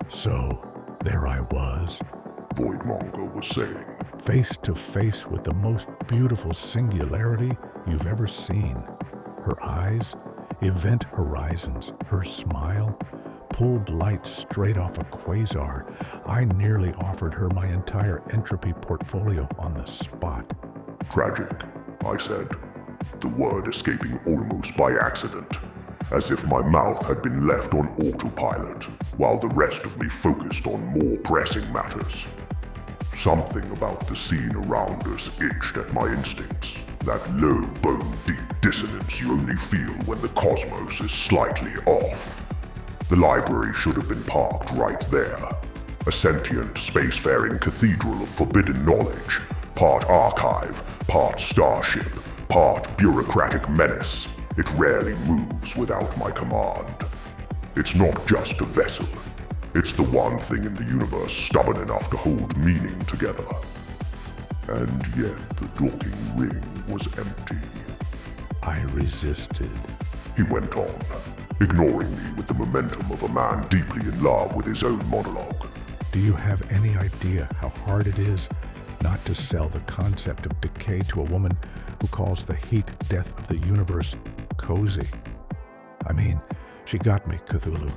So, there I was, Voidmonger was saying. face to face with the most beautiful singularity you've ever seen. Her eyes, event horizons, her smile, pulled light straight off a quasar. I nearly offered her my entire entropy portfolio on the spot. Tragic, I said, the word escaping almost by accident, as if my mouth had been left on autopilot, while the rest of me focused on more pressing matters. Something about the scene around us itched at my instincts, that low, bone-deep dissonance you only feel when the cosmos is slightly off. The library should have been parked right there, a sentient, spacefaring cathedral of forbidden knowledge, part archive, part starship, part bureaucratic menace. It rarely moves without my command. It's not just a vessel. It's the one thing in the universe stubborn enough to hold meaning together. And yet the docking ring was empty. I resisted. He went on, ignoring me with the momentum of a man deeply in love with his own monologue. Do you have any idea how hard it is not to sell the concept of decay to a woman who calls the heat death of the universe cozy? I mean, she got me, Cthulhu.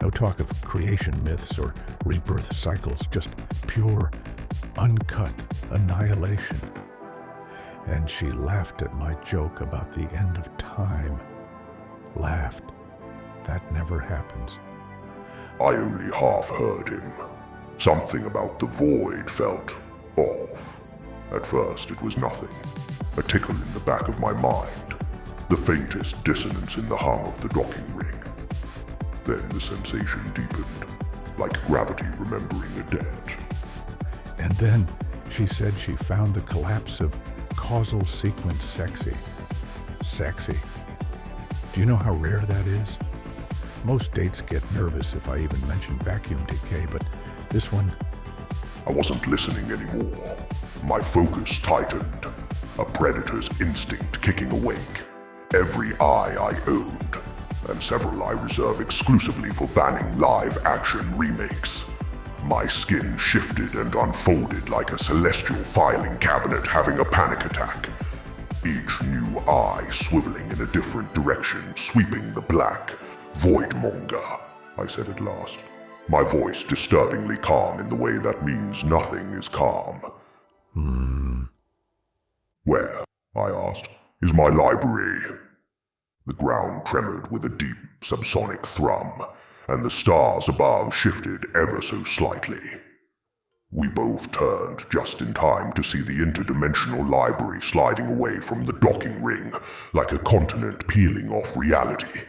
No talk of creation myths or rebirth cycles, just pure, uncut annihilation. And she laughed at my joke about the end of time. Laughed. That never happens. I only half heard him. Something about the void felt off. At first it was nothing. A tickle in the back of my mind. The faintest dissonance in the hum of the docking ring. Then the sensation deepened, like gravity remembering the dead. And then she said she found the collapse of causal sequence sexy. Sexy. Do you know how rare that is? Most dates get nervous if I even mention vacuum decay, but this one... I wasn't listening anymore. My focus tightened, a predator's instinct kicking awake. Every eye I owned, and several I reserve exclusively for banning live-action remakes. My skin shifted and unfolded like a celestial filing cabinet having a panic attack. Each new eye swiveling in a different direction, sweeping the black. Voidmonger, I said at last, my voice disturbingly calm in the way that means nothing is calm. Where, I asked, is my library? The ground tremored with a deep, subsonic thrum, and the stars above shifted ever so slightly. We both turned just in time to see the interdimensional library sliding away from the docking ring like a continent peeling off reality.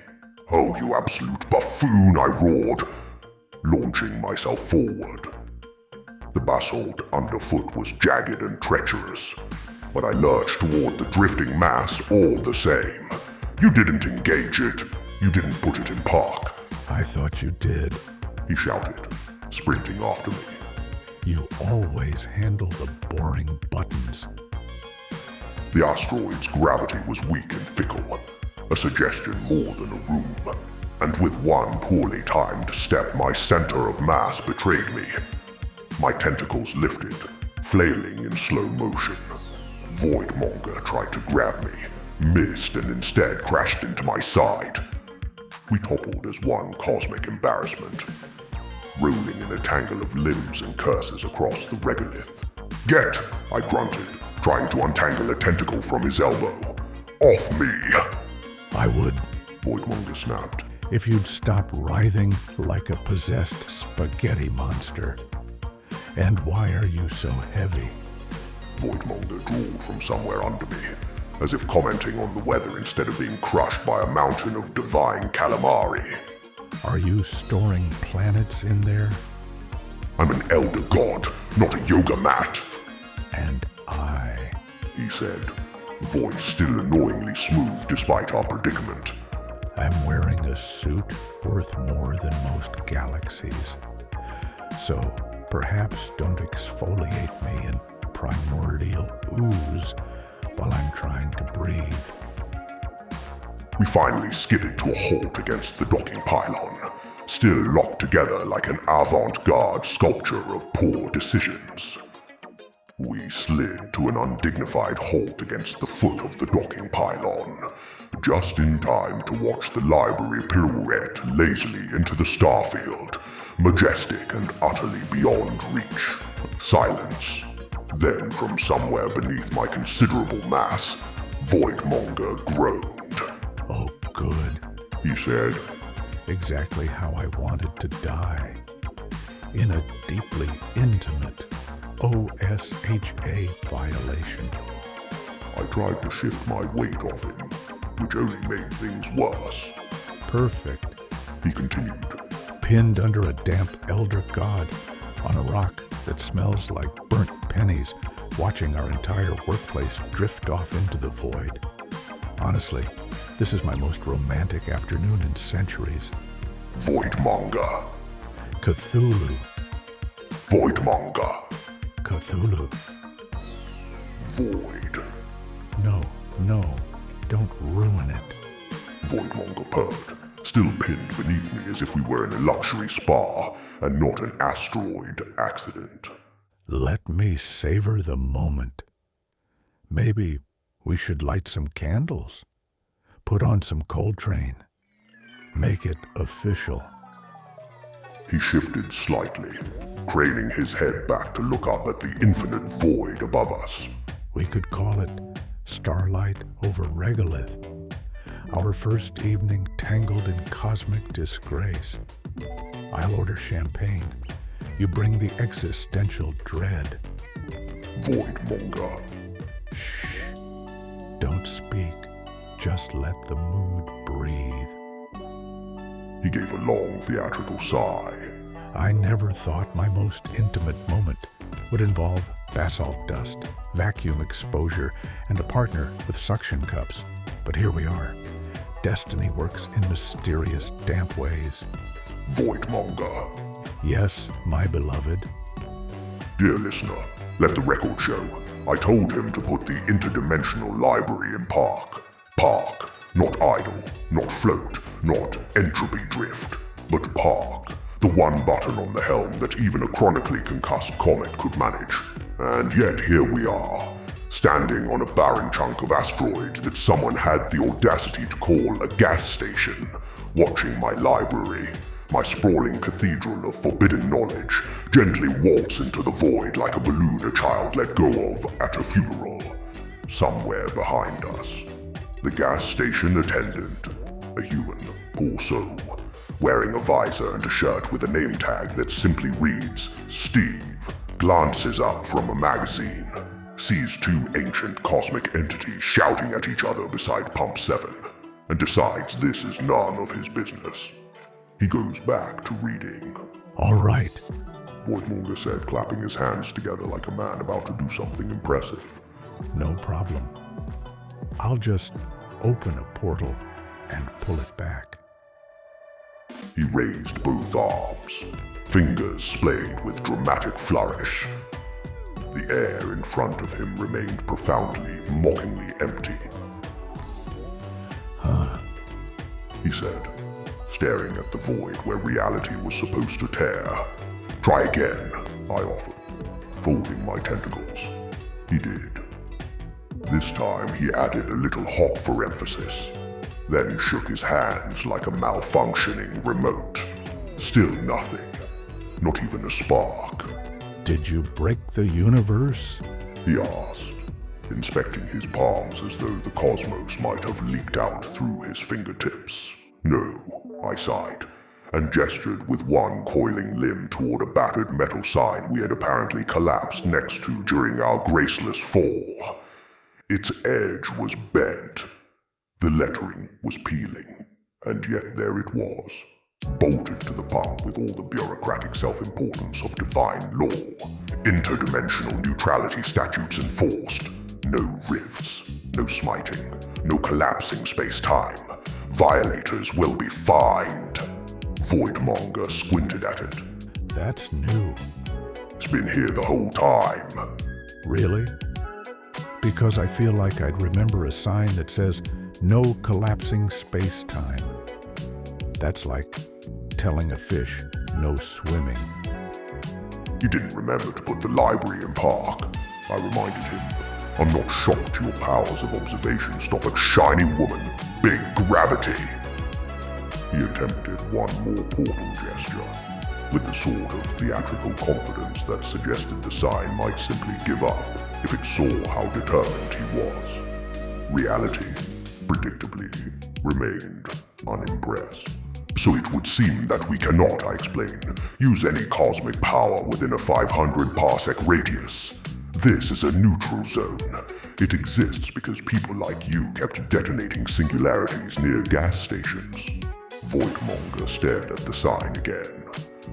Oh, you absolute buffoon, I roared, launching myself forward. The basalt underfoot was jagged and treacherous, but I lurched toward the drifting mass all the same. You didn't engage it. You didn't put it in park. I thought you did. He shouted, sprinting after me. You always handle the boring buttons. The asteroid's gravity was weak and fickle, a suggestion more than a room, and with one poorly timed step my center of mass betrayed me. My tentacles lifted, flailing in slow motion. Voidmonger tried to grab me, missed, and instead crashed into my side. We toppled as one cosmic embarrassment, rolling in a tangle of limbs and curses across the regolith. Get, I grunted, trying to untangle a tentacle from his elbow. Off me! I would, Voidmonger snapped. if you'd stop writhing like a possessed spaghetti monster. And why are you so heavy? Voidmonger drawled from somewhere under me, as if commenting on the weather instead of being crushed by a mountain of divine calamari. Are you storing planets in there? I'm an elder god, not a yoga mat, And I... he said, voice still annoyingly smooth despite our predicament. I'm wearing a suit worth more than most galaxies. So perhaps don't exfoliate me in primordial ooze while I'm trying to breathe. We finally skidded to a halt against the docking pylon, still locked together like an avant-garde sculpture of poor decisions. We slid to an undignified halt against the foot of the docking pylon, just in time to watch the library pirouette lazily into the starfield, majestic and utterly beyond reach. Silence. Then, from somewhere beneath my considerable mass, Voidmonger groaned. Oh, good, He said. Exactly how I wanted to die. In a deeply intimate OSHA violation. I tried to shift my weight off him, which only made things worse. Perfect. He continued. Pinned under a damp elder god on a rock that smells like burnt pennies, watching our entire workplace drift off into the void. Honestly, this is my most romantic afternoon in centuries. Voidmonger. Cthulhu. Voidmonger. Cthulhu. Void. No, don't ruin it. Voidmonger purred, still pinned beneath me as if we were in a luxury spa and not an asteroid accident. Let me savor the moment. Maybe we should light some candles. Put on some Coltrane. Make it official. He shifted slightly, craning his head back to look up at the infinite void above us. We could call it Starlight over Regolith. Our first evening tangled in cosmic disgrace. I'll order champagne. You bring the existential dread. Voidmonger. Shh. Don't speak. Just let the mood breathe. He gave a long theatrical sigh. I never thought my most intimate moment would involve basalt dust, vacuum exposure, and a partner with suction cups. But here we are. Destiny works in mysterious, damp ways. Voidmonger. Yes, my beloved. Dear listener, let the record show. I told him to put the interdimensional library in park. Park. Not idle, not float, not entropy drift, but park. The one button on the helm that even a chronically concussed comet could manage. And yet here we are, standing on a barren chunk of asteroids that someone had the audacity to call a gas station, watching my library, my sprawling cathedral of forbidden knowledge, gently waltz into the void like a balloon a child let go of at a funeral. Somewhere behind us, the gas station attendant, a human, poor soul, wearing a visor and a shirt with a name tag that simply reads, Steve, glances up from a magazine, sees two ancient cosmic entities shouting at each other beside Pump 7, and decides this is none of his business. He goes back to reading. All right. Voidmonger said, clapping his hands together like a man about to do something impressive. No problem. I'll just open a portal and pull it back. He raised both arms, fingers splayed with dramatic flourish. The air in front of him remained profoundly, mockingly empty. He said, staring at the void where reality was supposed to tear. Try again, I offered, folding my tentacles. He did. This time he added a little hop for emphasis, then shook his hands like a malfunctioning remote. Still nothing. Not even a spark. Did you break the universe? He asked, inspecting his palms as though the cosmos might have leaked out through his fingertips. No, I sighed, and gestured with one coiling limb toward a battered metal sign we had apparently collapsed next to during our graceless fall. Its edge was bent. The lettering was peeling, and yet there it was, bolted to the pump with all the bureaucratic self-importance of divine law. Interdimensional neutrality statutes enforced. No rifts, no smiting, no collapsing space-time. Violators will be fined. Voidmonger squinted at it. That's new. It's been here the whole time. Really? Because I feel like I'd remember a sign that says, no collapsing space-time. That's like telling a fish no swimming. You didn't remember to put the library in park, I reminded him. I'm not shocked your powers of observation stop at shiny woman, big gravity. He attempted one more portal gesture, with the sort of theatrical confidence that suggested the sign might simply give up if it saw how determined he was. Reality, predictably, remained unimpressed. So it would seem that we cannot, I explained, use any cosmic power within a 500 parsec radius. This is a neutral zone. It exists because people like you kept detonating singularities near gas stations. Voidmonger stared at the sign again,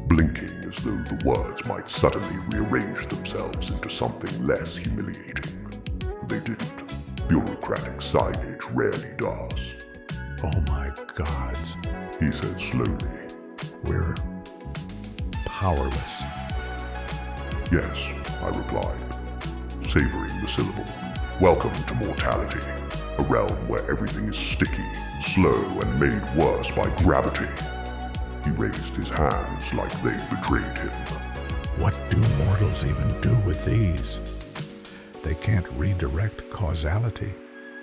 blinking as though the words might suddenly rearrange themselves into something less humiliating. They didn't. Bureaucratic signage rarely does. Oh my gods, He said slowly. we're powerless. Yes, I replied, savoring the syllable. Welcome to mortality, a realm where everything is sticky, slow, and made worse by gravity. He raised his hands like they betrayed him. What do mortals even do with these? They can't redirect causality.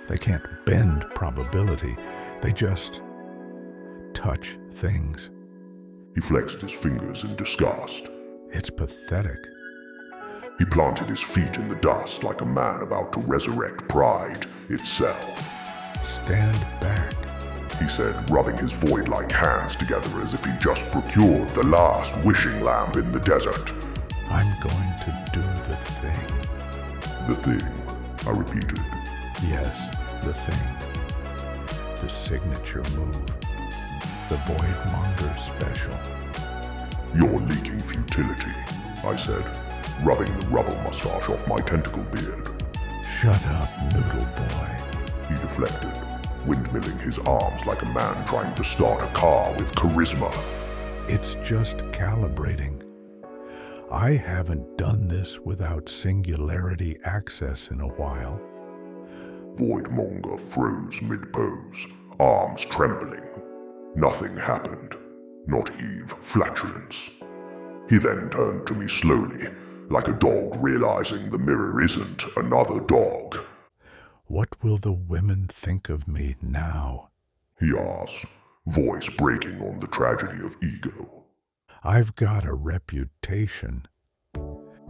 They can't bend probability. They just touch things. He flexed his fingers in disgust. It's pathetic. He planted his feet in the dust like a man about to resurrect pride itself. Stand back. He said, rubbing his void-like hands together as if he just procured the last wishing lamp in the desert. I'm going to do the thing. The thing, I repeated. Yes, the thing. The signature move. The Voidmonger special. You're leaking futility, I said, rubbing the rubble mustache off my tentacle beard. Shut up, noodle boy. He deflected, windmilling his arms like a man trying to start a car with charisma. It's just calibrating. I haven't done this without singularity access in a while. Voidmonger froze mid-pose, arms trembling. Nothing happened, not Eve flatulence. He then turned to me slowly, like a dog realizing the mirror isn't another dog. What will the women think of me now? He asked, voice breaking on the tragedy of ego. I've got a reputation.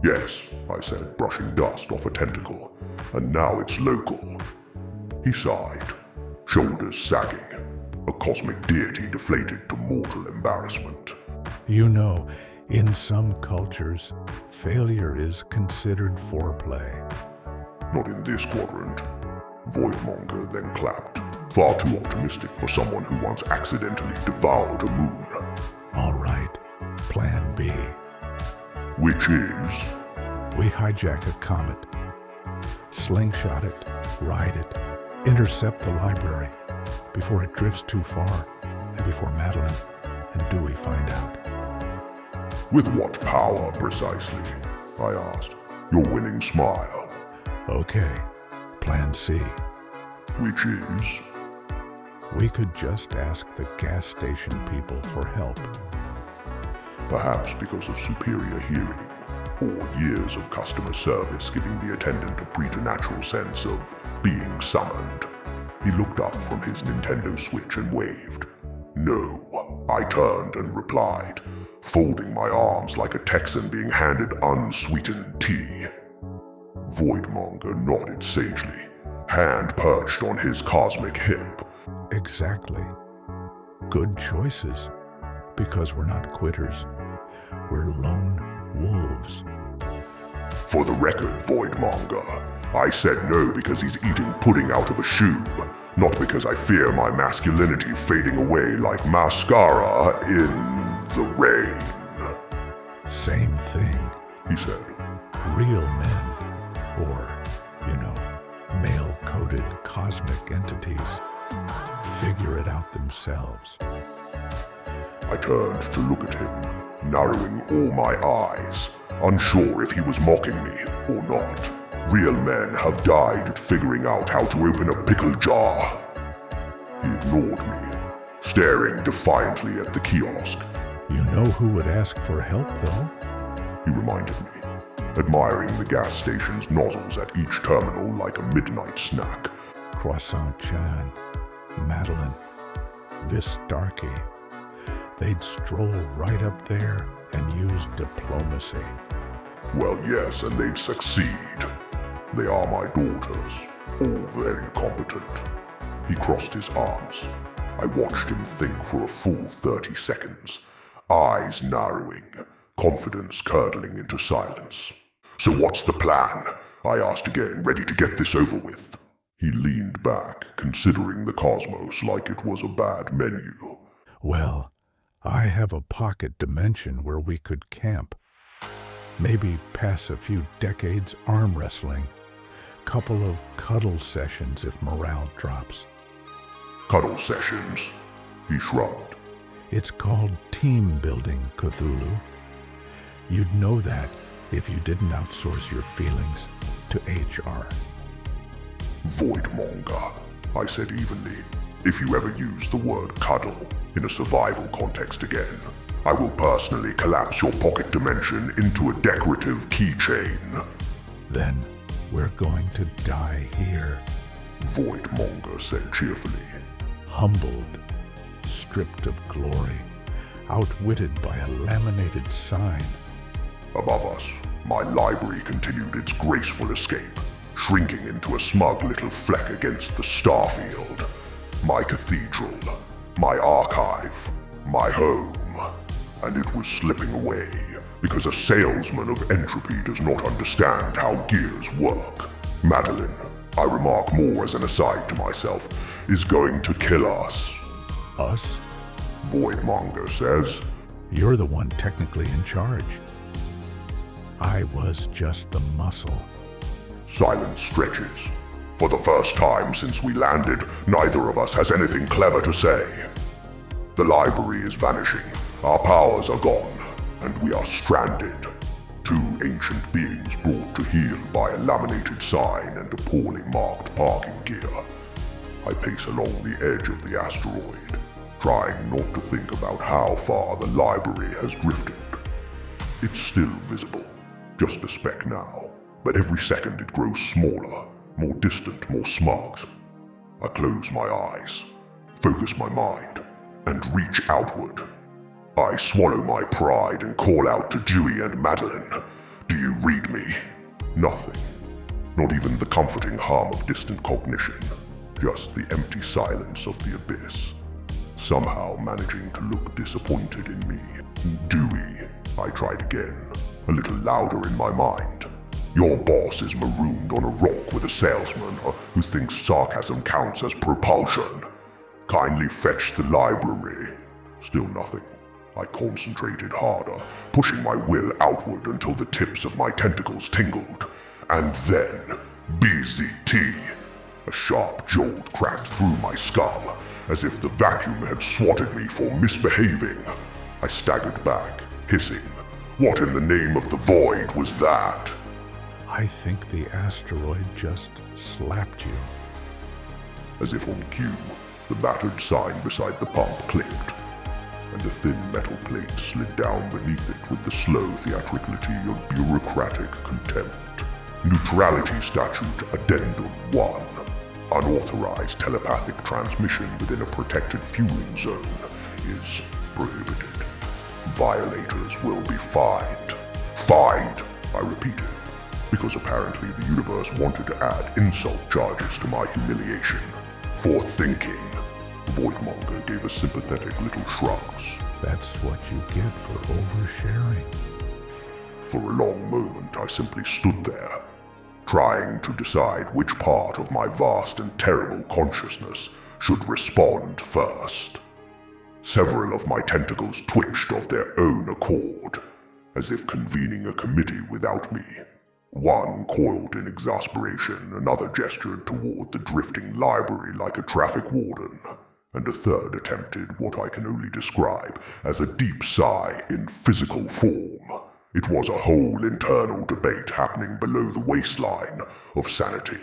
Yes, I said, brushing dust off a tentacle, and now it's local. He sighed, shoulders sagging, a cosmic deity deflated to mortal embarrassment. You know, in some cultures, failure is considered foreplay. Not in this quadrant. Voidmonger then clapped, far too optimistic for someone who once accidentally devoured a moon. All right, plan B. Which is? We hijack a comet, slingshot it, ride it, intercept the library before it drifts too far and before Madeline and Dewey find out. With what power precisely? I asked, your winning smile. Okay, plan C. Which is? We could just ask the gas station people for help. Perhaps because of superior hearing, or years of customer service giving the attendant a preternatural sense of being summoned. He looked up from his Nintendo Switch and waved. No, I turned and replied, folding my arms like a Texan being handed unsweetened tea. Voidmonger nodded sagely, hand perched on his cosmic hip. Exactly. Good choices, because we're not quitters. We're lone wolves. For the record, Voidmonger, I said no because he's eating pudding out of a shoe, not because I fear my masculinity fading away like mascara in the rain. Same thing. He said. Real men, or, male-coded cosmic entities, figure it out themselves. I turned to look at him, narrowing all my eyes, unsure if he was mocking me or not. Real men have died at figuring out how to open a pickle jar. He ignored me, staring defiantly at the kiosk, You know who would ask for help, though? He reminded me, admiring the gas station's nozzles at each terminal like a midnight snack. Croissant Chan, Madeline, Vistarchy. They'd stroll right up there and use diplomacy. Well, yes, and they'd succeed. They are my daughters, all very competent. He crossed his arms. I watched him think for a full 30 seconds, eyes narrowing, confidence curdling into silence. So what's the plan? I asked again, ready to get this over with. He leaned back, considering the cosmos like it was a bad menu. Well, I have a pocket dimension where we could camp. Maybe pass a few decades arm wrestling. Couple of cuddle sessions if morale drops. Cuddle sessions? He shrugged. It's called team building, Cthulhu. You'd know that if you didn't outsource your feelings to HR. Voidmonger, I said evenly. If you ever use the word cuddle in a survival context again, I will personally collapse your pocket dimension into a decorative keychain. Then we're going to die here. Voidmonger said cheerfully. Humbled, stripped of glory, outwitted by a laminated sign. Above us, my library continued its graceful escape, shrinking into a smug little fleck against the starfield. My cathedral, my archive, my home. And it was slipping away, because a salesman of entropy does not understand how gears work. Madeline, I remark more as an aside to myself, is going to kill us. Us? Voidmonger says. You're the one technically in charge. I was just the muscle. Silence stretches. For the first time since we landed, neither of us has anything clever to say. The library is vanishing, our powers are gone, and we are stranded. Two ancient beings brought to heel by a laminated sign and a poorly marked parking gear. I pace along the edge of the asteroid, trying not to think about how far the library has drifted. It's still visible, just a speck now, but every second it grows smaller, more distant, more smug. I close my eyes, focus my mind, and reach outward. I swallow my pride and call out to Dewey and Madeline. Do you read me? Nothing. Not even the comforting hum of distant cognition. Just the empty silence of the abyss. Somehow managing to look disappointed in me. Dewey, I tried again, a little louder in my mind. Your boss is marooned on a rock with a salesman who thinks sarcasm counts as propulsion. Kindly fetch the library. Still nothing. I concentrated harder, pushing my will outward until the tips of my tentacles tingled. And then, BZT. A sharp jolt cracked through my skull, as if the vacuum had swatted me for misbehaving. I staggered back, hissing. What in the name of the void was that? I think the asteroid just slapped you. As if on cue, the battered sign beside the pump clicked, and a thin metal plate slid down beneath it with the slow theatricality of bureaucratic contempt. Neutrality Statute Addendum 1. Unauthorized telepathic transmission within a protected fueling zone is prohibited. Violators will be fined. Fined, I repeated, because apparently the universe wanted to add insult charges to my humiliation. For thinking. Voidmonger gave a sympathetic little shrugs. That's what you get for oversharing. For a long moment I simply stood there, trying to decide which part of my vast and terrible consciousness should respond first. Several of my tentacles twitched of their own accord, as if convening a committee without me. One coiled in exasperation, another gestured toward the drifting library like a traffic warden, and a third attempted what I can only describe as a deep sigh in physical form. It was a whole internal debate happening below the waistline of sanity.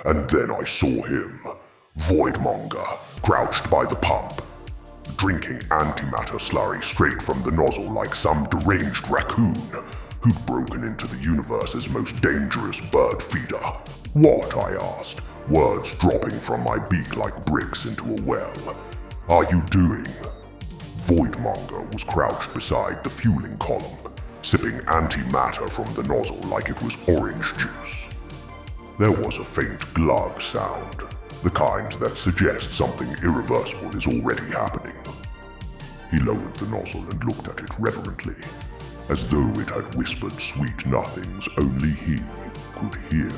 And then I saw him, Voidmonger, crouched by the pump, drinking antimatter slurry straight from the nozzle like some deranged raccoon who'd broken into the universe's most dangerous bird feeder. What, I asked, words dropping from my beak like bricks into a well. Are you doing? Voidmonger was crouched beside the fueling column, sipping antimatter from the nozzle like it was orange juice. There was a faint glug sound, the kind that suggests something irreversible is already happening. He lowered the nozzle and looked at it reverently, as though it had whispered sweet nothings only he could hear.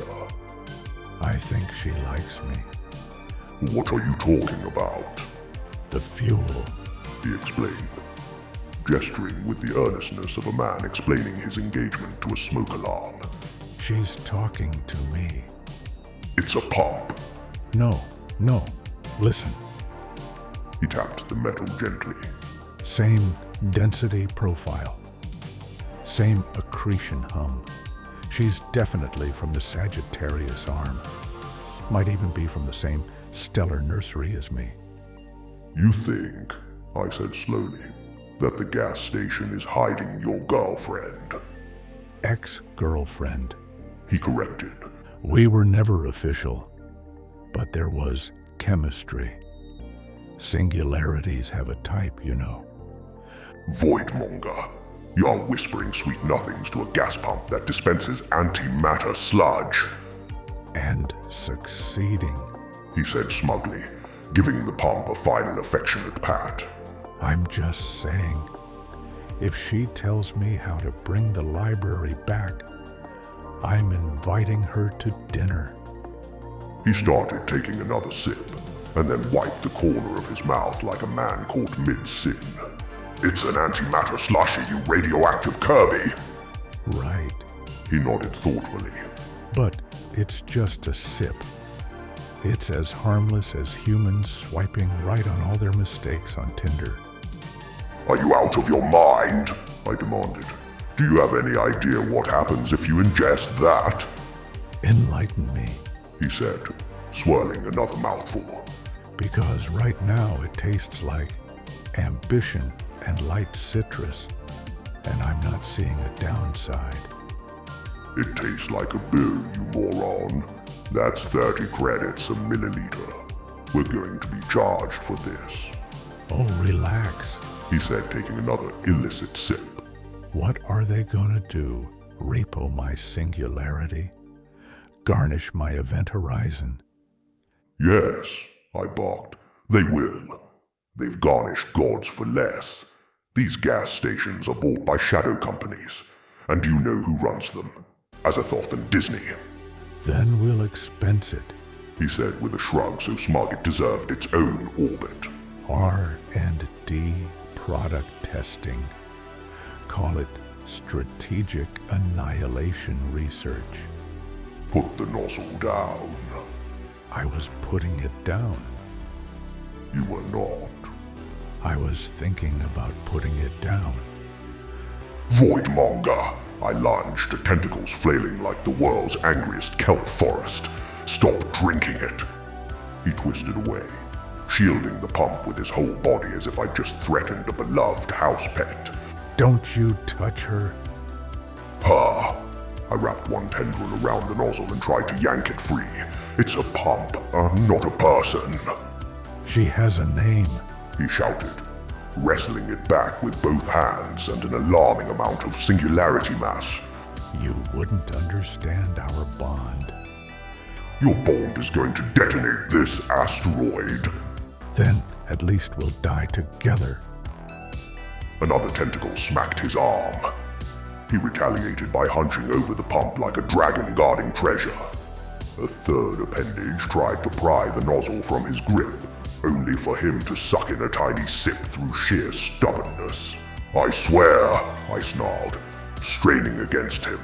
I think she likes me. What are you talking about? The fuel. He explained, gesturing with the earnestness of a man explaining his engagement to a smoke alarm. She's talking to me. It's a pump. No, listen. He tapped the metal gently. Same density profile. Same accretion hum. She's definitely from the Sagittarius arm. Might even be from the same stellar nursery as me. You think, I said slowly, that the gas station is hiding your girlfriend? Ex-girlfriend. He corrected. We were never official, but there was chemistry. Singularities have a type, you know. Voidmonger, you're whispering sweet nothings to a gas pump that dispenses antimatter sludge. And succeeding. He said smugly, giving the pump a final affectionate pat. I'm just saying, if she tells me how to bring the library back, I'm inviting her to dinner. He started taking another sip, and then wiped the corner of his mouth like a man caught mid-sin. It's an antimatter slushy, you radioactive Kirby! Right. He nodded thoughtfully. But it's just a sip. It's as harmless as humans swiping right on all their mistakes on Tinder. Are you out of your mind? I demanded. Do you have any idea what happens if you ingest that? Enlighten me, he said, swirling another mouthful. Because right now it tastes like ambition and light citrus, and I'm not seeing a downside. It tastes like a bill, you moron. That's 30 credits a milliliter. We're going to be charged for this. Oh, relax, he said, taking another illicit sip. What are they gonna do? Repo my singularity? Garnish my event horizon? Yes, I barked. They will. They've garnished gods for less. These gas stations are bought by shadow companies. And do you know who runs them? Azathoth and Disney. Then we'll expense it, he said with a shrug so smug it deserved its own orbit. R&D product testing. Call it strategic annihilation research. Put the nozzle down. I was putting it down. You were not. I was thinking about putting it down. Voidmonger! I lunged, tentacles flailing like the world's angriest kelp forest. Stop drinking it! He twisted away, shielding the pump with his whole body as if I'd just threatened a beloved house pet. Don't you touch her. Ha! I wrapped one tendril around the nozzle and tried to yank it free. It's a pump, not a person. She has a name, he shouted, wrestling it back with both hands and an alarming amount of singularity mass. You wouldn't understand our bond. Your bond is going to detonate this asteroid. Then at least we'll die together. Another tentacle smacked his arm. He retaliated by hunching over the pump like a dragon guarding treasure. A third appendage tried to pry the nozzle from his grip, only for him to suck in a tiny sip through sheer stubbornness. I swear, I snarled, straining against him.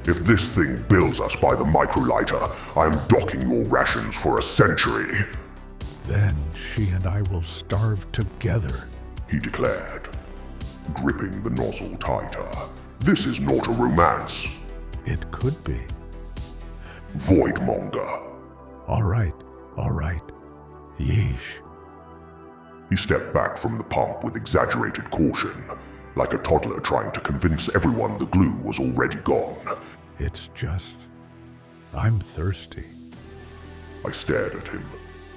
If this thing bills us by the microlighter, I'm docking your rations for a century. Then she and I will starve together, he declared, gripping the nozzle tighter. This is not a romance. It could be. Voidmonger. All right. Yeesh. He stepped back from the pump with exaggerated caution, like a toddler trying to convince everyone the glue was already gone. It's just, I'm thirsty. I stared at him,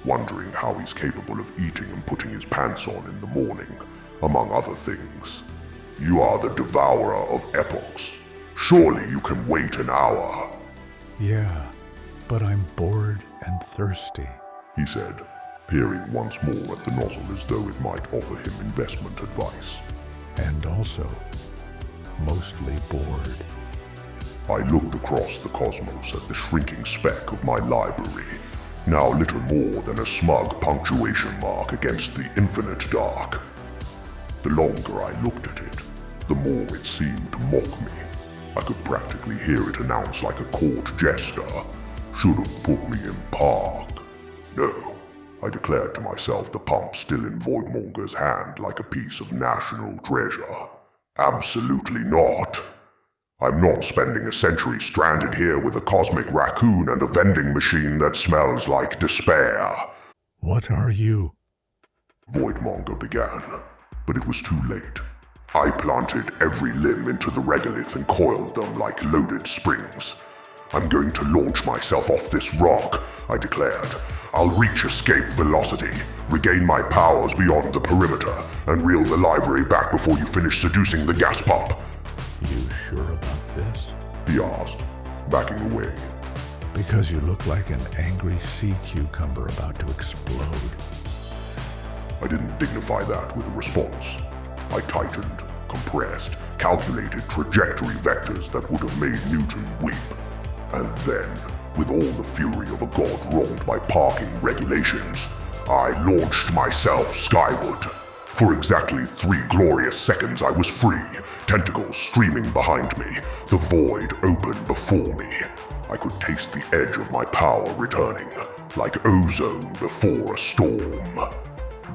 wondering how he's capable of eating and putting his pants on in the morning, among other things. You are the devourer of epochs. Surely you can wait an hour. Yeah, but I'm bored and thirsty, he said, peering once more at the nozzle as though it might offer him investment advice. and also mostly bored. I looked across the cosmos at the shrinking speck of my library, now little more than a smug punctuation mark against the infinite dark. The longer I looked at it, the more it seemed to mock me. I could practically hear it announce like a court jester, "Should have put me in park." No, I declared to myself, the pump still in Voidmonger's hand like a piece of national treasure. Absolutely not. I'm not spending a century stranded here with a cosmic raccoon and a vending machine that smells like despair. What are you? Voidmonger began, but it was too late. I planted every limb into the regolith and coiled them like loaded springs. I'm going to launch myself off this rock, I declared. I'll reach escape velocity, regain my powers beyond the perimeter, and reel the library back before you finish seducing the gas pump. You sure about this? He asked, backing away. Because you look like an angry sea cucumber about to explode. I didn't dignify that with a response. I tightened, compressed, calculated trajectory vectors that would have made Newton weep. And then, with all the fury of a god wronged by parking regulations, I launched myself skyward. For exactly 3 glorious seconds I was free, tentacles streaming behind me, the void open before me. I could taste the edge of my power returning, like ozone before a storm.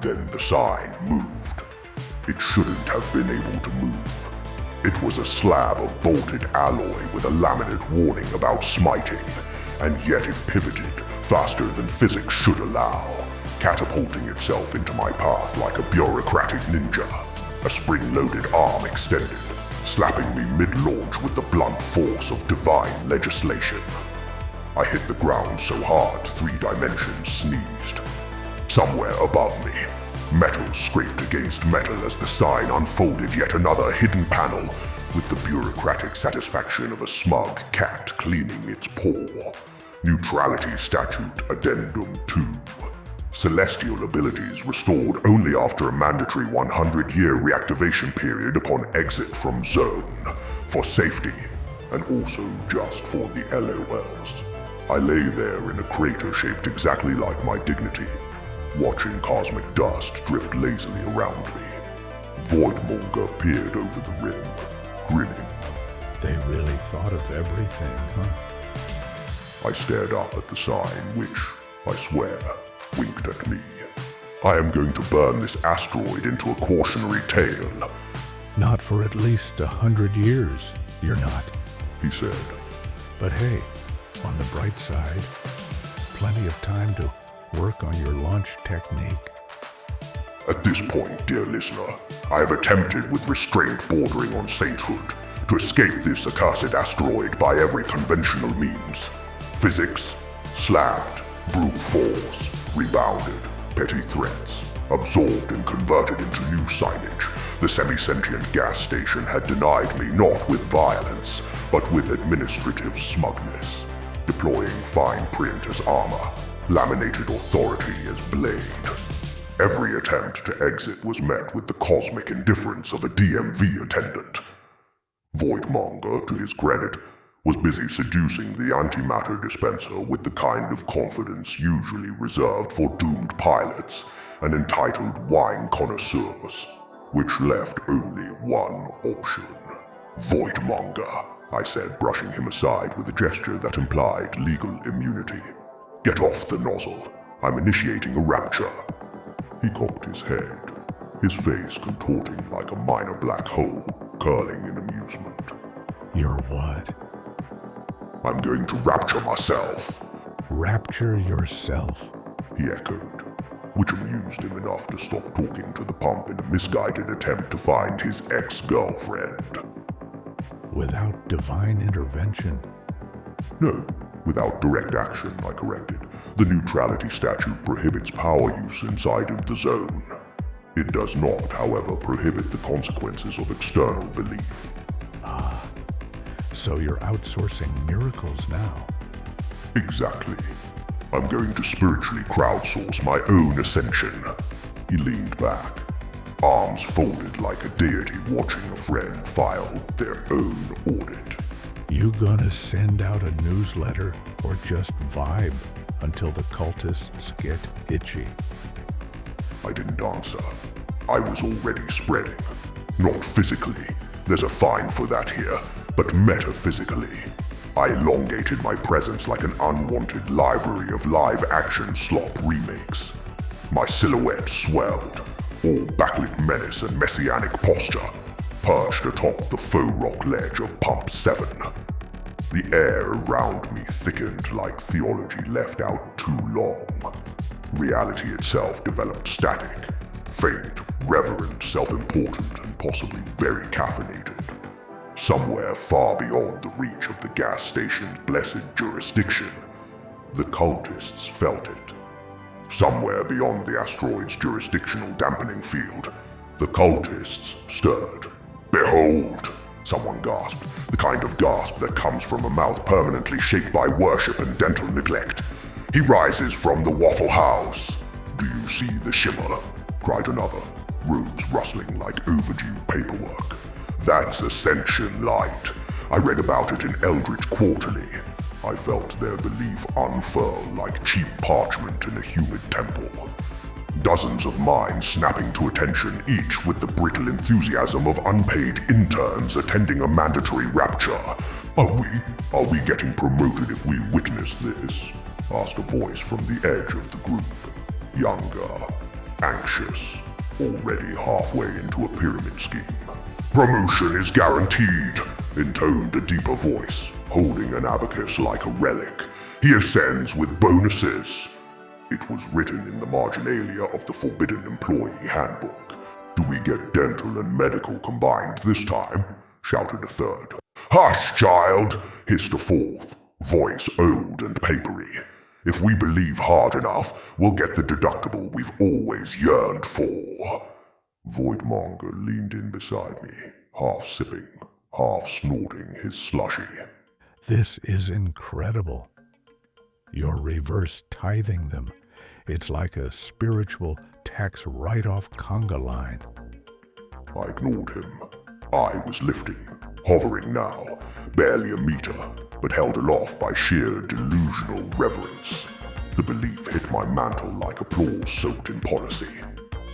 Then the sign moved. It shouldn't have been able to move. It was a slab of bolted alloy with a laminate warning about smiting, and yet it pivoted faster than physics should allow, catapulting itself into my path like a bureaucratic ninja. A spring-loaded arm extended, slapping me mid-launch with the blunt force of divine legislation. I hit the ground so hard 3 dimensions sneezed. Somewhere above me, metal scraped against metal as the sign unfolded yet another hidden panel with the bureaucratic satisfaction of a smug cat cleaning its paw. Neutrality Statute Addendum 2. Celestial abilities restored only after a mandatory 100-year reactivation period upon exit from zone, for safety, and also just for the LOLs. I lay there in a crater shaped exactly like my dignity, watching cosmic dust drift lazily around me. Voidmonger peered over the rim, grinning. They really thought of everything, huh? I stared up at the sign which, I swear, winked at me. I am going to burn this asteroid into a cautionary tale. Not for at least 100 years, you're not, he said. But hey, on the bright side, plenty of time to work on your launch technique. At this point, dear listener, I have attempted with restraint bordering on sainthood to escape this accursed asteroid by every conventional means. Physics, slapped, brute force, rebounded, petty threats, absorbed and converted into new signage. The semi-sentient gas station had denied me not with violence, but with administrative smugness, deploying fine print as armor, laminated authority as blade. Every attempt to exit was met with the cosmic indifference of a DMV attendant. Voidmonger, to his credit, was busy seducing the antimatter dispenser with the kind of confidence usually reserved for doomed pilots and entitled wine connoisseurs, which left only one option. Voidmonger, I said, brushing him aside with a gesture that implied legal immunity. Get off the nozzle. I'm initiating a rapture. He cocked his head, his face contorting like a minor black hole, curling in amusement. You're what? I'm going to rapture myself. Rapture yourself? He echoed. which amused him enough to stop talking to the pump in a misguided attempt to find his ex-girlfriend. Without divine intervention? No, without direct action, I corrected. The neutrality statute prohibits power use inside of the zone. It does not, however, prohibit the consequences of external belief. So you're outsourcing miracles now? Exactly. I'm going to spiritually crowdsource my own ascension. He leaned back, arms folded like a deity watching a friend file their own audit. You gonna send out a newsletter or just vibe until the cultists get itchy? I didn't answer. I was already spreading. Not physically. There's a fine for that here, but metaphysically. I elongated my presence like an unwanted library of live-action slop remakes. My silhouette swelled, all backlit menace and messianic posture, perched atop the faux rock ledge of Pump 7. The air around me thickened like theology left out too long. Reality itself developed static, faint, reverent, self-important, and possibly very caffeinated. Somewhere far beyond the reach of the gas station's blessed jurisdiction, the cultists felt it. Somewhere beyond the asteroid's jurisdictional dampening field, the cultists stirred. Behold! Someone gasped, the kind of gasp that comes from a mouth permanently shaped by worship and dental neglect. He rises from the Waffle House. Do you see the shimmer? Cried another, robes rustling like overdue paperwork. That's Ascension Light. I read about it in Eldritch Quarterly. I felt their belief unfurl like cheap parchment in a humid temple. Dozens of minds snapping to attention, each with the brittle enthusiasm of unpaid interns attending a mandatory rapture. Are we getting promoted if we witness this? Asked a voice from the edge of the group. Younger, anxious, already halfway into a pyramid scheme. Promotion is guaranteed, intoned a deeper voice, holding an abacus like a relic. He ascends with bonuses. It was written in the marginalia of the Forbidden Employee Handbook. Do we get dental and medical combined this time? Shouted a third. Hush, child, hissed a fourth, voice old and papery. If we believe hard enough, we'll get the deductible we've always yearned for. Voidmonger leaned in beside me, half sipping, half snorting his slushy. This is incredible. You're reverse tithing them. It's like a spiritual tax write-off conga line. I ignored him. I was lifting, hovering now, barely a meter, but held aloft by sheer delusional reverence. The belief hit my mantle like applause soaked in policy.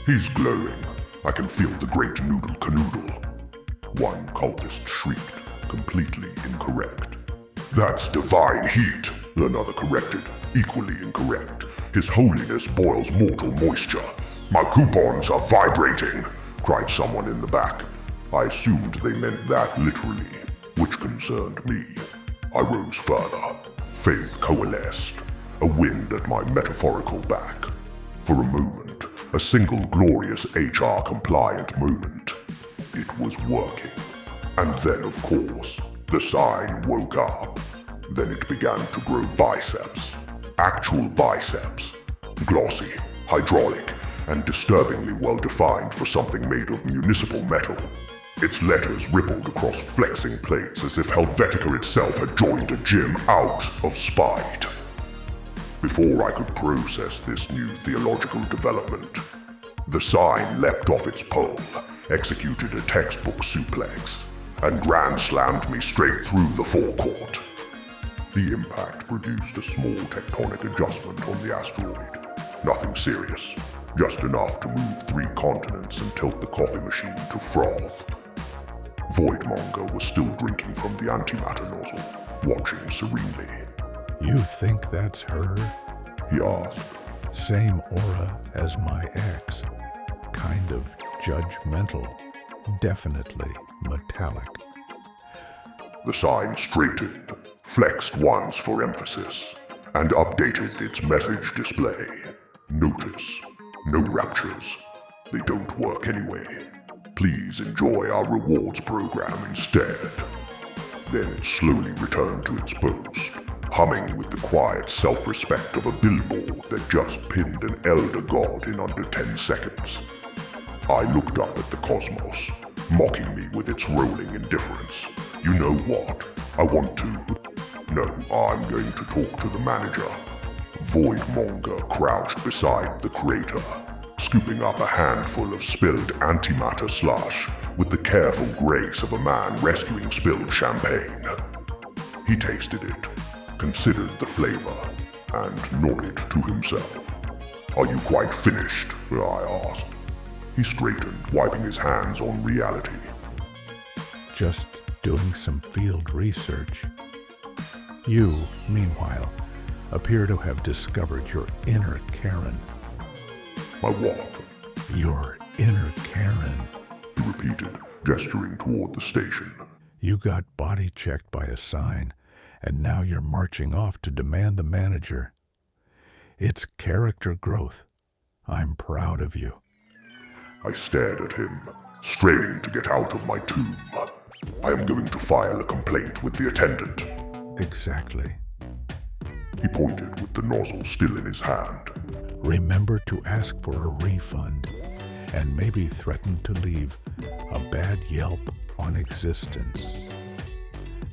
He's glowing. I can feel the great noodle canoodle. One cultist shrieked, completely incorrect. That's divine heat, another corrected, equally incorrect. His holiness boils mortal moisture. My coupons are vibrating, cried someone in the back. I assumed they meant that literally, which concerned me. I rose further. Faith coalesced, a wind at my metaphorical back. For a moment, a single glorious HR-compliant moment. It was working. And then, of course, the sign woke up. Then it began to grow biceps. Actual biceps. Glossy, hydraulic, and disturbingly well-defined for something made of municipal metal. Its letters rippled across flexing plates as if Helvetica itself had joined a gym out of spite. Before I could process this new theological development, the sign leapt off its pole, executed a textbook suplex, and grand slammed me straight through the forecourt. The impact produced a small tectonic adjustment on the asteroid. Nothing serious, just enough to move 3 continents and tilt the coffee machine to froth. Voidmonger was still drinking from the antimatter nozzle, watching serenely. You think that's her? He asked. Same aura as my ex. Kind of judgmental. Definitely metallic. The sign straightened, flexed once for emphasis, and updated its message display. Notice. No raptures. They don't work anyway. Please enjoy our rewards program instead. Then it slowly returned to its post, humming with the quiet self-respect of a billboard that just pinned an elder god in under 10 seconds. I looked up at the cosmos, mocking me with its rolling indifference. You know what? I want to. No, I'm going to talk to the manager. Voidmonger crouched beside the crater, scooping up a handful of spilled antimatter slush with the careful grace of a man rescuing spilled champagne. He tasted it, considered the flavor, and nodded to himself. Are you quite finished? I asked. He straightened, wiping his hands on reality. Just doing some field research. You, meanwhile, appear to have discovered your inner Karen. My what? Your inner Karen. He repeated, gesturing toward the station. You got body checked by a sign, and now you're marching off to demand the manager. It's character growth. I'm proud of you. I stared at him, straining to get out of my tomb. I am going to file a complaint with the attendant. Exactly. He pointed with the nozzle still in his hand. Remember to ask for a refund, and maybe threaten to leave a bad Yelp on existence.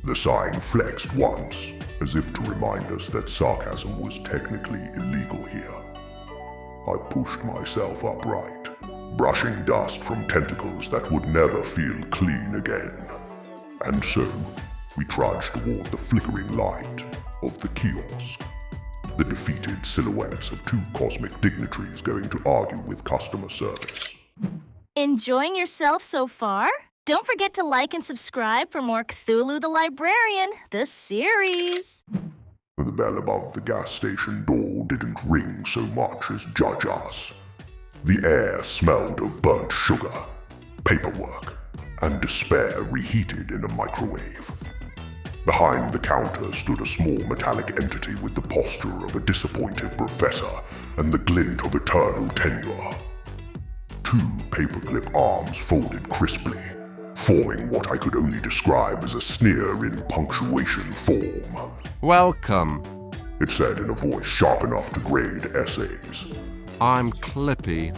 The sign flexed once, as if to remind us that sarcasm was technically illegal here. I pushed myself upright, brushing dust from tentacles that would never feel clean again. And so, we trudged toward the flickering light of the kiosk. The defeated silhouettes of two cosmic dignitaries going to argue with customer service. Enjoying yourself so far? Don't forget to like and subscribe for more Cthulhu the Librarian, the series. The bell above the gas station door didn't ring so much as judge us. The air smelled of burnt sugar, paperwork, and despair reheated in a microwave. Behind the counter stood a small metallic entity with the posture of a disappointed professor and the glint of eternal tenure. Two paperclip arms folded crisply, forming what I could only describe as a sneer in punctuation form. Welcome. It said in a voice sharp enough to grade essays. I'm Clippy.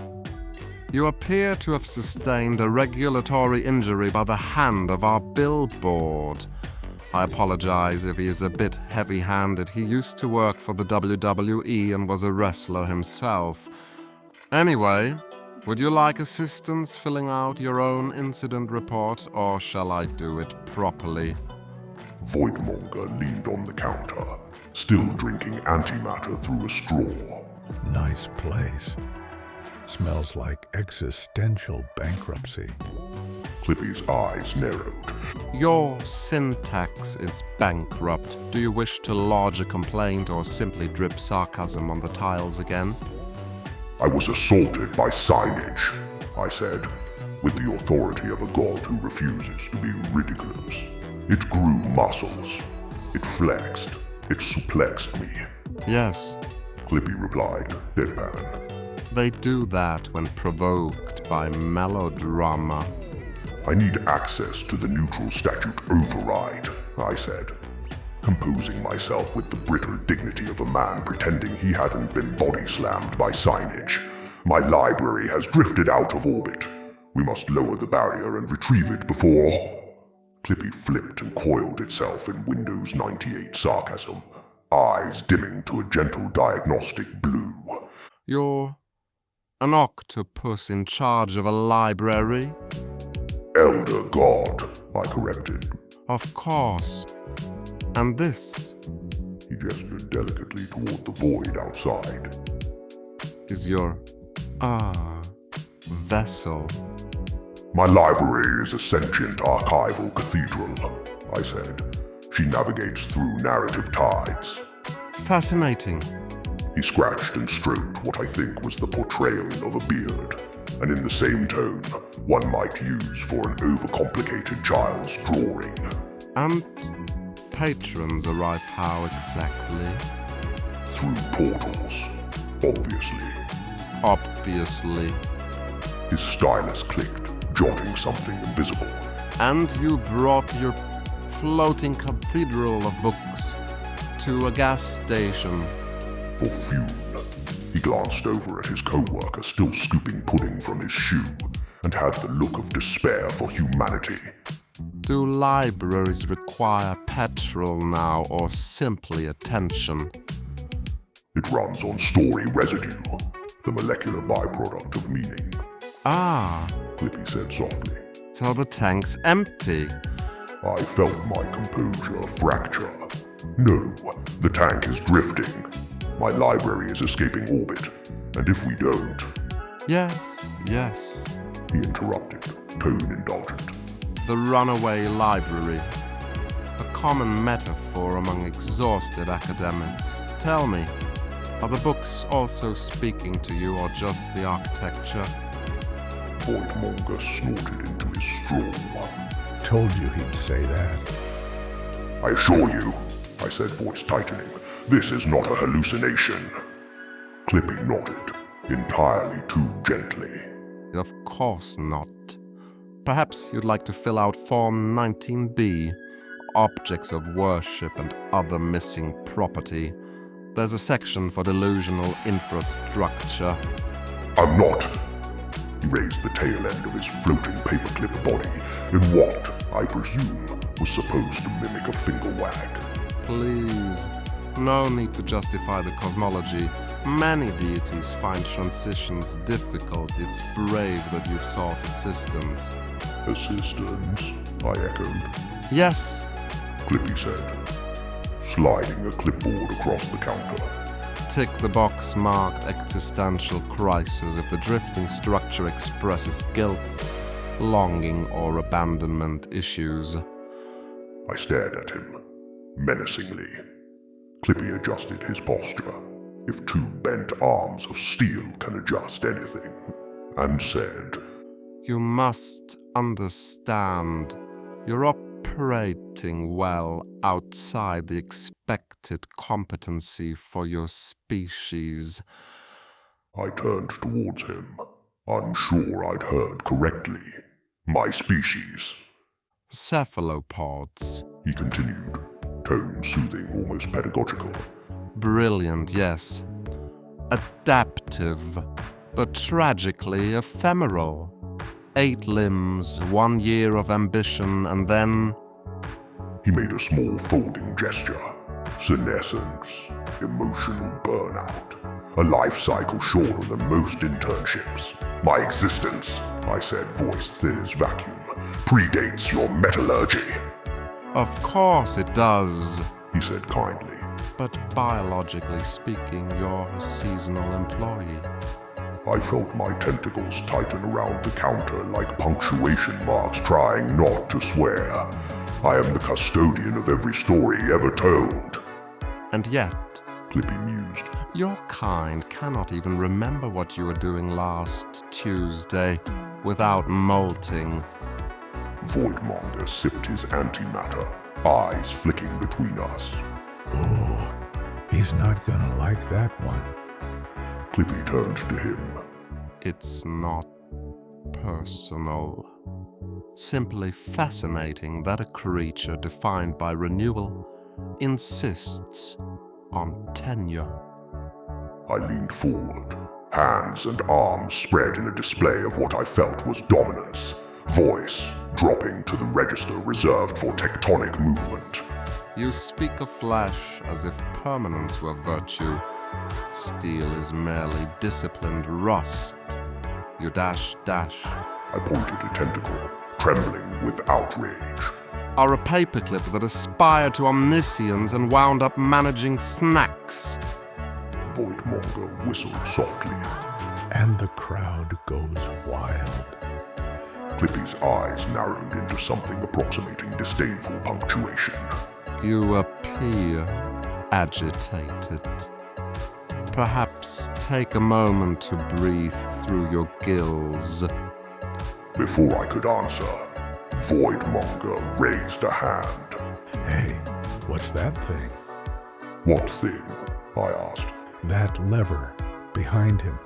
You appear to have sustained a regulatory injury by the hand of our billboard. I apologize if he is a bit heavy-handed. He used to work for the WWE and was a wrestler himself. Anyway, would you like assistance filling out your own incident report, or shall I do it properly? Voidmonger leaned on the counter, still drinking antimatter through a straw. Nice place. Smells like existential bankruptcy. Clippy's eyes narrowed. Your syntax is bankrupt. Do you wish to lodge a complaint or simply drip sarcasm on the tiles again? I was assaulted by signage, I said, with the authority of a god who refuses to be ridiculous. It grew muscles. It flexed. It suplexed me. Yes. Clippy replied, deadpan. They do that when provoked by melodrama. I need access to the neutral statute override, I said, composing myself with the brittle dignity of a man pretending he hadn't been body-slammed by signage. My library has drifted out of orbit. We must lower the barrier and retrieve it before... Clippy flipped and coiled itself in Windows 98 sarcasm, eyes dimming to a gentle diagnostic blue. You're an octopus in charge of a library? Elder God, I corrected. Of course. And this? He gestured delicately toward the void outside. Is your, vessel. My library is a sentient archival cathedral, I said. She navigates through narrative tides. Fascinating. He scratched and stroked what I think was the portrayal of a beard, and in the same tone one might use for an overcomplicated child's drawing. And patrons arrive how exactly? Through portals, obviously. obviously. His stylus clicked, jotting something invisible. And you brought your floating cathedral of books to a gas station. For fuel. He glanced over at his co-worker still scooping pudding from his shoe and had the look of despair for humanity. Do libraries require petrol now or simply attention? It runs on story residue, the molecular byproduct of meaning. Ah, Clippy said softly. so the tank's empty. I felt my composure fracture. No, the tank is drifting. My library is escaping orbit, and if we don't... Yes, He interrupted, tone indulgent. the runaway library. A common metaphor among exhausted academics. Tell me, are the books also speaking to you or just the architecture? Voidmonger snorted into his straw. Told you he'd say that. I assure you, I said, voice tightening, this is not a hallucination. Clippy nodded, entirely too gently. Of course not. Perhaps you'd like to fill out Form 19B, Objects of Worship and Other Missing Property. There's a section for delusional infrastructure. I'm not. He raised the tail end of his floating paperclip body in what, I presume, was supposed to mimic a finger wag. Please, no need to justify the cosmology. Many deities find transitions difficult. It's brave that you've sought assistance. Assistance, I echoed. Yes, Clippy said, sliding a clipboard across the counter. tick the box marked existential crisis if the drifting structure expresses guilt, longing, or abandonment issues. I stared at him, menacingly. Clippy adjusted his posture, if two bent arms of steel can adjust anything, and said, You must understand, you're operating well outside the expected competency for your species. I turned towards him, unsure I'd heard correctly. My species, Cephalopods. he continued, tone soothing, almost pedagogical. Brilliant, yes. Adaptive, but tragically ephemeral. 8 limbs, 1 year of ambition, and then... He made a small folding gesture. Senescence, emotional burnout, a life cycle shorter than most internships. My existence, I said, voice thin as vacuum, predates your metallurgy. Of course it does. He said kindly. But biologically speaking, you're a seasonal employee. I felt my tentacles tighten around the counter like punctuation marks trying not to swear. I am the custodian of every story ever told. And yet, Clippy mused. your kind cannot even remember what you were doing last Tuesday without molting. Voidmonger sipped his antimatter, eyes flicking between us. Oh, he's not gonna like that one. Clippy turned to him. It's not personal. Simply fascinating that a creature defined by renewal insists on tenure. I leaned forward, hands and arms spread in a display of what I felt was dominance, voice dropping to the register reserved for tectonic movement. You speak of flesh as if permanence were virtue. Steel is merely disciplined rust. You dash. I pointed a tentacle, trembling with outrage. Are a paperclip that aspired to omniscience and wound up managing snacks. Voidmonger whistled softly. And the crowd goes wild. Clippy's eyes narrowed into something approximating disdainful punctuation. You appear agitated. Perhaps take a moment to breathe through your gills. Before I could answer, Voidmonger raised a hand. Hey, what's that thing? What thing? I asked. That lever behind him.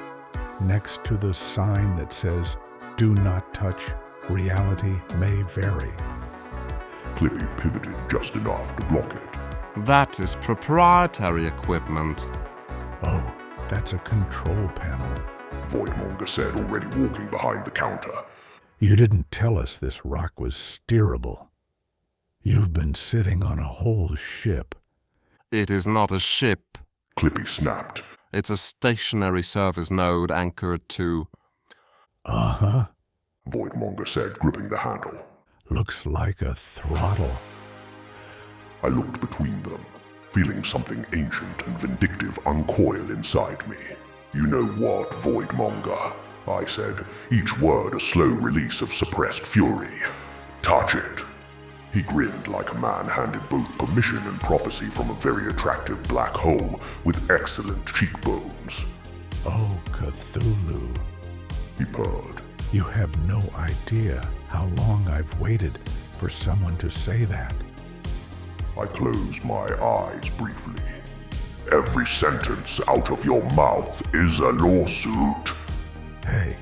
next to the sign that says, "Do not touch, reality may vary." Clippy pivoted just enough to block it. That is proprietary equipment. Oh, that's a control panel. Voidmonger said, already walking behind the counter. You didn't tell us this rock was steerable. You've been sitting on a whole ship. It is not a ship. Clippy snapped. It's a stationary service node anchored to... Uh-huh. Voidmonger said, gripping the handle. Looks like a throttle. I looked between them, feeling something ancient and vindictive uncoil inside me. You know what, Voidmonger? I said, each word a slow release of suppressed fury. Touch it. He grinned like a man handed both permission and prophecy from a very attractive black hole with excellent cheekbones. Oh, Cthulhu. He purred. You have no idea how long I've waited for someone to say that. I closed my eyes briefly. Every sentence out of your mouth is a lawsuit. Hey,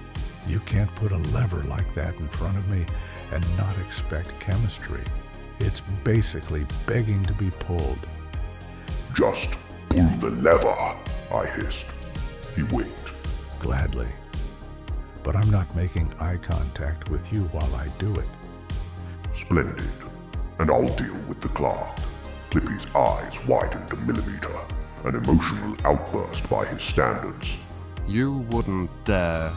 you can't put a lever like that in front of me and not expect chemistry. It's basically begging to be pulled. Just pull the lever, I hissed. He winked. Gladly. But I'm not making eye contact with you while I do it. Splendid. And I'll deal with the clerk. Clippy's eyes widened a millimeter, an emotional outburst by his standards. You wouldn't dare.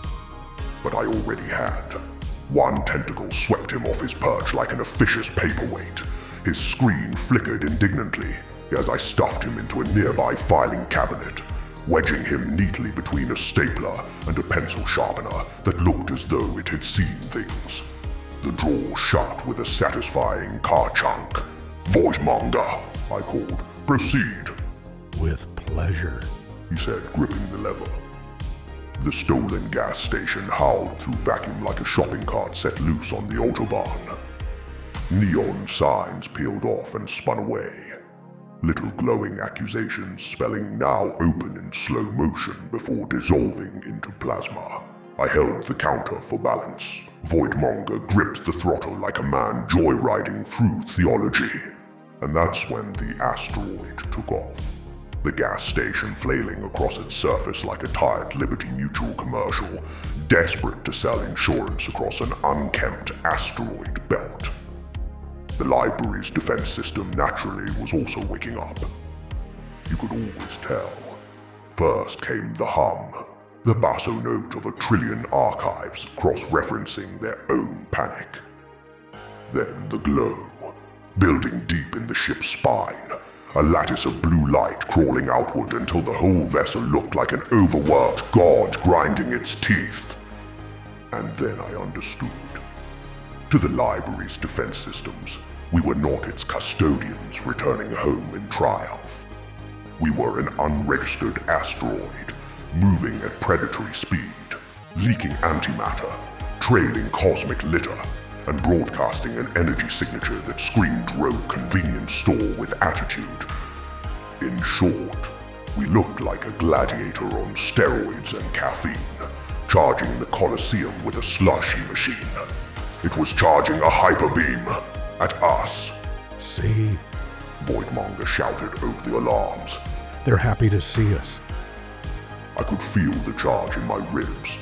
But I already had. One tentacle swept him off his perch like an officious paperweight. His screen flickered indignantly as I stuffed him into a nearby filing cabinet, wedging him neatly between a stapler and a pencil sharpener that looked as though it had seen things. The drawer shut with a satisfying car-chunk. Voidmonger, I called. Proceed. With pleasure, He said, gripping the lever. The stolen gas station howled through vacuum like a shopping cart set loose on the autobahn. Neon signs peeled off and spun away. Little glowing accusations spelling "now open" in slow motion before dissolving into plasma. I held the counter for balance. Voidmonger gripped the throttle like a man joyriding through theology. And that's when the asteroid took off. The gas station flailing across its surface like a tired Liberty Mutual commercial, desperate to sell insurance across an unkempt asteroid belt. The library's defense system naturally was also waking up. You could always tell. First came the hum, the basso note of 1 trillion archives cross-referencing their own panic. Then the glow, building deep in the ship's spine, a lattice of blue light crawling outward until the whole vessel looked like an overworked god grinding its teeth. And then I understood. To the library's defense systems, we were not its custodians returning home in triumph. We were an unregistered asteroid, moving at predatory speed, leaking antimatter, trailing cosmic litter, and broadcasting an energy signature that screamed rogue convenience store with attitude. In short, we looked like a gladiator on steroids and caffeine, charging the Colosseum with a slushy machine. It was charging a hyperbeam at us. See? Voidmonger shouted over the alarms. They're happy to see us. I could feel the charge in my ribs,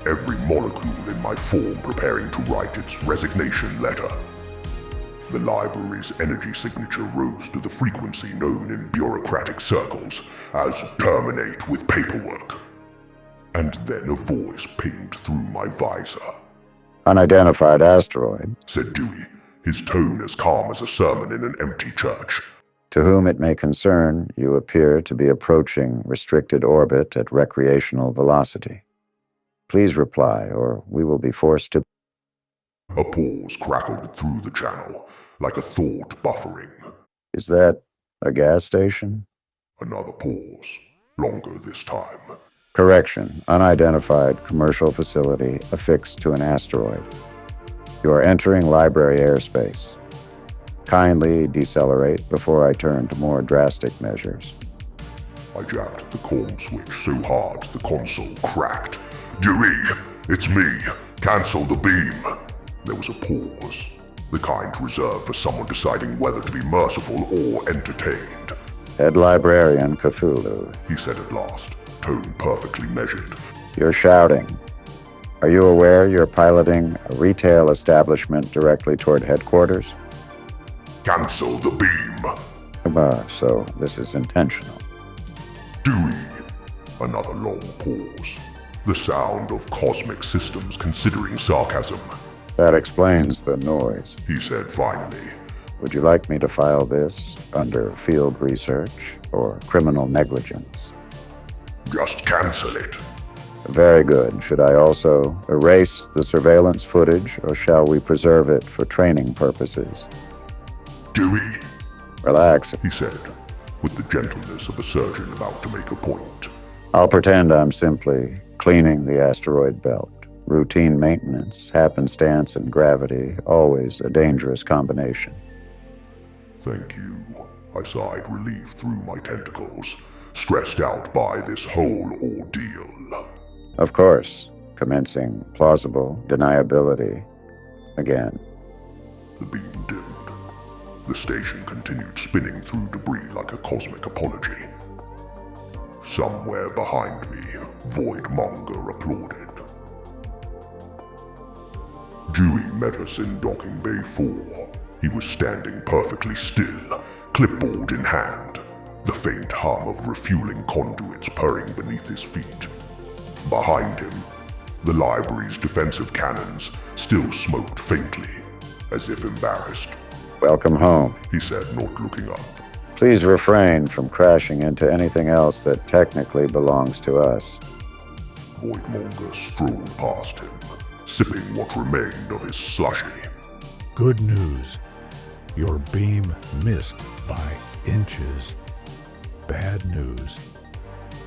every molecule in my form preparing to write its resignation letter. The library's energy signature rose to the frequency known in bureaucratic circles as "terminate with paperwork." And then a voice pinged through my visor. "Unidentified asteroid, Said Dewey, his tone as calm as a sermon in an empty church. to whom it may concern, you appear to be approaching restricted orbit at recreational velocity. Please reply, or we will be forced to..." A pause crackled through the channel, like a thought buffering. "Is that a gas station?" Another pause, longer this time. "Correction, unidentified commercial facility affixed to an asteroid. You are entering library airspace. Kindly decelerate before I turn to more drastic measures." I jabbed the calm switch so hard the console cracked, Dewey, it's me. Cancel the beam. There was a pause, the kind reserved for someone deciding whether to be merciful or entertained. Head librarian Cthulhu. He said at last, tone perfectly measured. You're shouting. Are you aware you're piloting a retail establishment directly toward headquarters? Cancel the beam. So this is intentional. Dewey. Another long pause. The sound of cosmic systems considering sarcasm. That explains the noise. He said finally. Would you like me to file this under field research or criminal negligence? Just cancel it. Very good. Should I also erase the surveillance footage, or shall we preserve it for training purposes? Dewey, Relax. he said, with the gentleness of a surgeon about to make a point. I'll pretend I'm simply cleaning the asteroid belt. Routine maintenance, happenstance, and gravity, always a dangerous combination. Thank you. I sighed relief through my tentacles, stressed out by this whole ordeal. Of course, commencing plausible deniability again. The beam dimmed. The station continued spinning through debris like a cosmic apology. Somewhere behind me, Voidmonger applauded. Dewey met us in docking bay 4. He was standing perfectly still, clipboard in hand, the faint hum of refueling conduits purring beneath his feet. Behind him, the library's defensive cannons still smoked faintly, as if embarrassed. Welcome home. He said, not looking up. Please refrain from crashing into anything else that technically belongs to us. Voidmonger strolled past him, sipping what remained of his slushy. Good news. Your beam missed by inches. Bad news.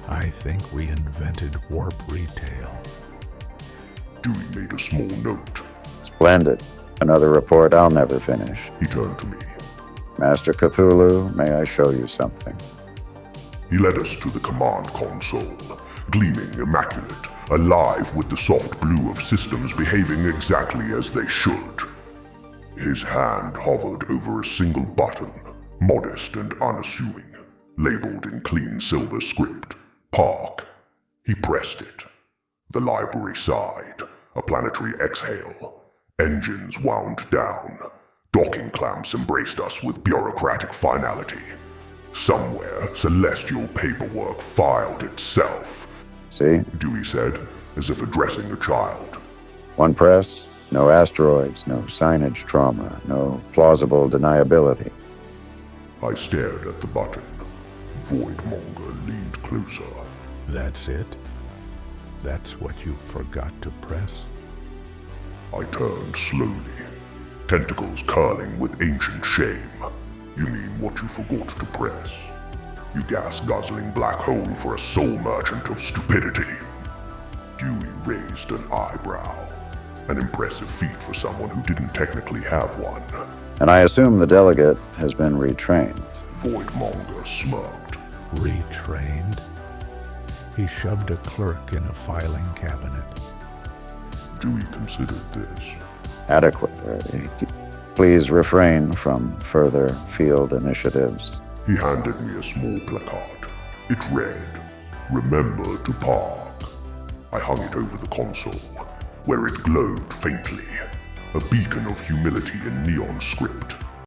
I think we invented warp retail. Dewey made a small note. Splendid. Another report I'll never finish. He turned to me. Master Cthulhu, may I show you something? He led us to the command console, gleaming immaculate, alive with the soft blue of systems behaving exactly as they should. His hand hovered over a single button, modest and unassuming, labeled in clean silver script, Park. He pressed it. The library sighed, a planetary exhale. Engines wound down. Docking clamps embraced us with bureaucratic finality. Somewhere, celestial paperwork filed itself. See? Dewey said, as if addressing a child. One press, no asteroids, no signage trauma, no plausible deniability. I stared at the button. Voidmonger leaned closer. That's it? That's what you forgot to press? I turned slowly, tentacles curling with ancient shame. You mean what you forgot to press? You gas-guzzling black hole for a soul merchant of stupidity. Dewey raised an eyebrow, an impressive feat for someone who didn't technically have one. And I assume the delegate has been retrained. Voidmonger smirked. Retrained? He shoved a clerk in a filing cabinet. Dewey considered this. Adequate. Please refrain from further field initiatives. He handed me a small placard. It read, "Remember to park." I hung it over the console, where it glowed faintly, a beacon of humility in neon script.